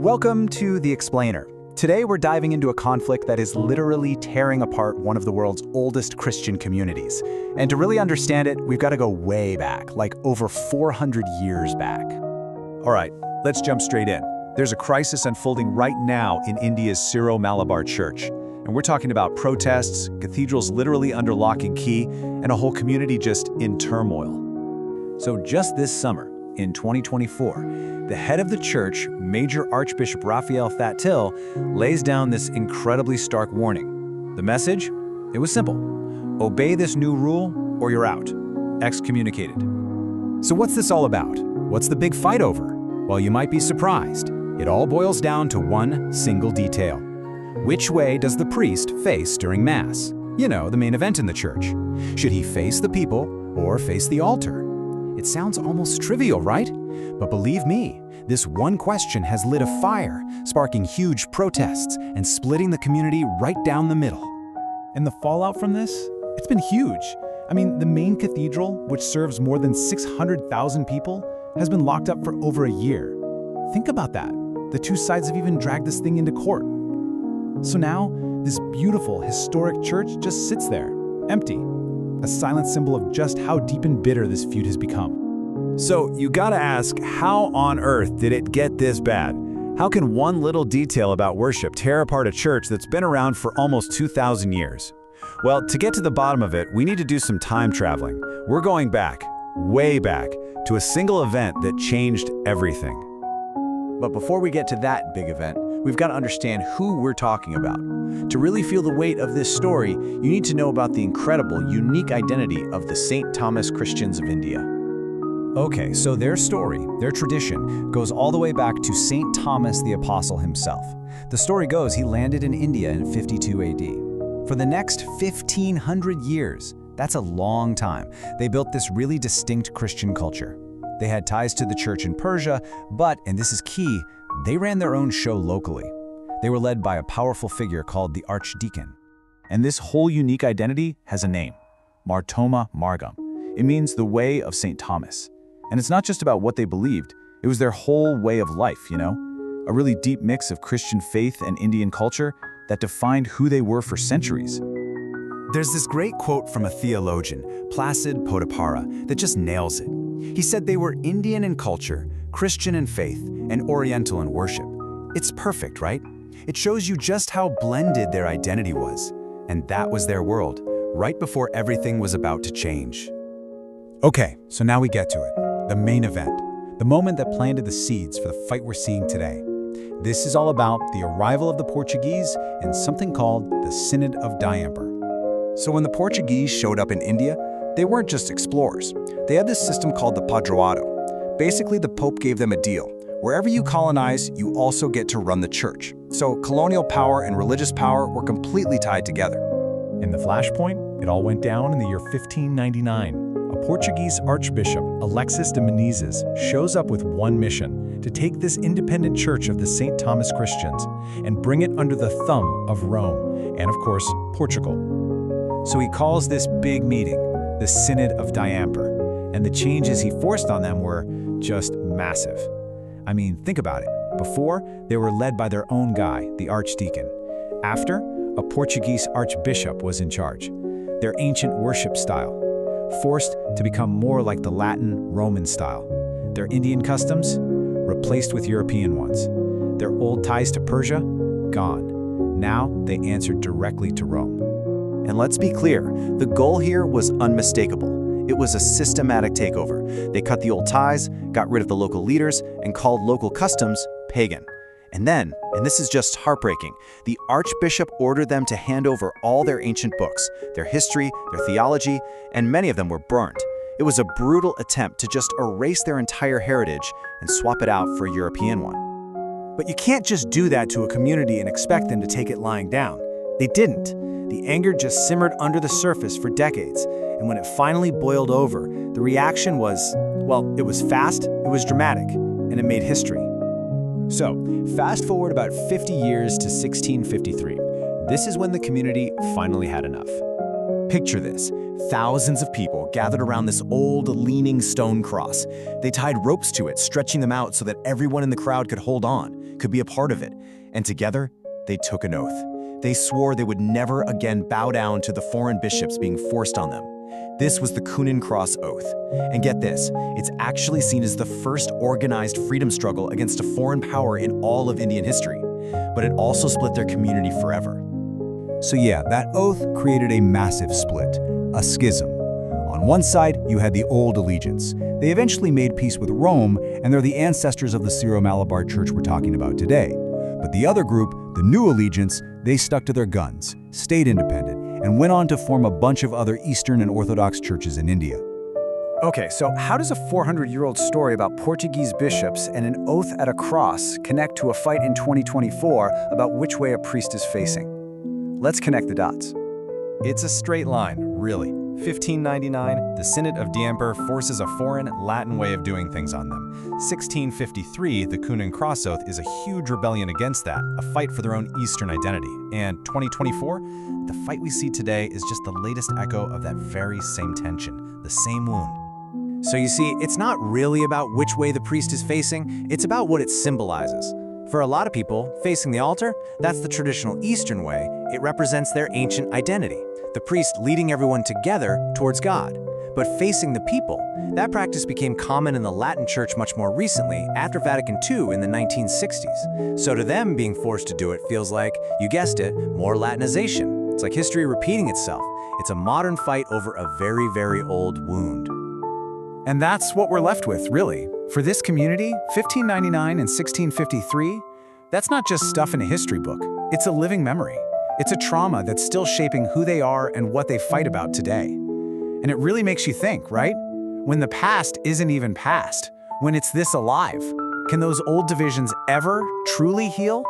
Welcome to The Explainer. Today we're diving into a conflict that is literally tearing apart one of the world's oldest Christian communities. And to really understand it, we've got to go way back, like over 400 years back. All right, let's jump straight in. There's a crisis unfolding right now in India's Syro-Malabar Church. And we're talking about protests, cathedrals literally under lock and key, and a whole community just in turmoil. So just this summer, in 2024, the head of the church, Major Archbishop Raphael Thattil, lays down this incredibly stark warning. The message? It was simple. Obey this new rule or you're out. Excommunicated. So what's this all about? What's the big fight over? Well, you might be surprised. It all boils down to one single detail. Which way does the priest face during Mass? You know, the main event in the church. Should he face the people or face the altar? It sounds almost trivial, right? But believe me, this one question has lit a fire, sparking huge protests and splitting the community right down the middle. And the fallout from this? It's been huge. I mean, the main cathedral, which serves more than 600,000 people, has been locked up for over a year. Think about that. The two sides have even dragged this thing into court. So now, this beautiful, historic church just sits there, empty. A silent symbol of just how deep and bitter this feud has become. So you gotta ask, how on earth did it get this bad? How can one little detail about worship tear apart a church that's been around for almost 2,000 years? Well, to get to the bottom of it, we need to do some time traveling. We're going back, way back, to a single event that changed everything. But before we get to that big event, we've got to understand who we're talking about. To really feel the weight of this story, you need to know about the incredible, unique identity of the St. Thomas Christians of India. Okay, so their story, their tradition, goes all the way back to St. Thomas the Apostle himself. The story goes he landed in India in 52 AD. For the next 1,500 years, that's a long time, they built this really distinct Christian culture. They had ties to the church in Persia, but, and this is key, they ran their own show locally. They were led by a powerful figure called the Archdeacon. And this whole unique identity has a name, Martoma Margam. It means the way of St. Thomas. And it's not just about what they believed, it was their whole way of life, you know? A really deep mix of Christian faith and Indian culture that defined who they were for centuries. There's this great quote from a theologian, Placid Potapara, that just nails it. He said they were Indian in culture, Christian in faith, and Oriental in worship. It's perfect, right? It shows you just how blended their identity was. And that was their world, right before everything was about to change. Okay, so now we get to it. The main event. The moment that planted the seeds for the fight we're seeing today. This is all about the arrival of the Portuguese and something called the Synod of Diamper. So when the Portuguese showed up in India, they weren't just explorers. They had this system called the Padroado. Basically, the Pope gave them a deal. Wherever you colonize, you also get to run the church. So colonial power and religious power were completely tied together. In the flashpoint, it all went down in the year 1599. A Portuguese Archbishop, Alexis de Menezes, shows up with one mission, to take this independent church of the St. Thomas Christians and bring it under the thumb of Rome and, of course, Portugal. So he calls this big meeting the Synod of Diamper, and the changes he forced on them were just massive. I mean, think about it. Before, they were led by their own guy, the Archdeacon. After, a Portuguese Archbishop was in charge. Their ancient worship style, forced to become more like the Latin Roman style. Their Indian customs, replaced with European ones. Their old ties to Persia, gone. Now they answered directly to Rome. And let's be clear, the goal here was unmistakable. It was a systematic takeover. They cut the old ties, got rid of the local leaders, and called local customs pagan. And then, and this is just heartbreaking, the Archbishop ordered them to hand over all their ancient books, their history, their theology, and many of them were burnt. It was a brutal attempt to just erase their entire heritage and swap it out for a European one. But you can't just do that to a community and expect them to take it lying down. They didn't. The anger just simmered under the surface for decades, and when it finally boiled over, the reaction was, well, it was fast, it was dramatic, and it made history. So, fast forward about 50 years to 1653. This is when the community finally had enough. Picture this. Thousands of people gathered around this old, leaning stone cross. They tied ropes to it, stretching them out so that everyone in the crowd could hold on. could be a part of it. And together, they took an oath. They swore they would never again bow down to the foreign bishops being forced on them. This was the Coonan Cross Oath. And get this, it's actually seen as the first organized freedom struggle against a foreign power in all of Indian history. But it also split their community forever. So yeah, that oath created a massive split, a schism. On one side, you had the old allegiance. They eventually made peace with Rome, and they're the ancestors of the Syro-Malabar Church we're talking about today. But the other group, the new allegiance, they stuck to their guns, stayed independent, and went on to form a bunch of other Eastern and Orthodox churches in India. Okay, so how does a 400-year-old story about Portuguese bishops and an oath at a cross connect to a fight in 2024 about which way a priest is facing? Let's connect the dots. It's a straight line, really. 1599, the Synod of Diamper forces a foreign Latin way of doing things on them. 1653, the Coonan Cross Oath is a huge rebellion against that, a fight for their own Eastern identity. And 2024, the fight we see today is just the latest echo of that very same tension, the same wound. So you see, it's not really about which way the priest is facing, it's about what it symbolizes. For a lot of people, facing the altar, that's the traditional Eastern way. It represents their ancient identity, the priest leading everyone together towards God. But facing the people, that practice became common in the Latin Church much more recently, after Vatican II in the 1960s. So to them, being forced to do it feels like, you guessed it, more Latinization. It's like history repeating itself. It's a modern fight over a very, very old wound. And that's what we're left with, really. For this community, 1599 and 1653, that's not just stuff in a history book. It's a living memory. It's a trauma that's still shaping who they are and what they fight about today. And it really makes you think, right? When the past isn't even past, when it's this alive, can those old divisions ever truly heal?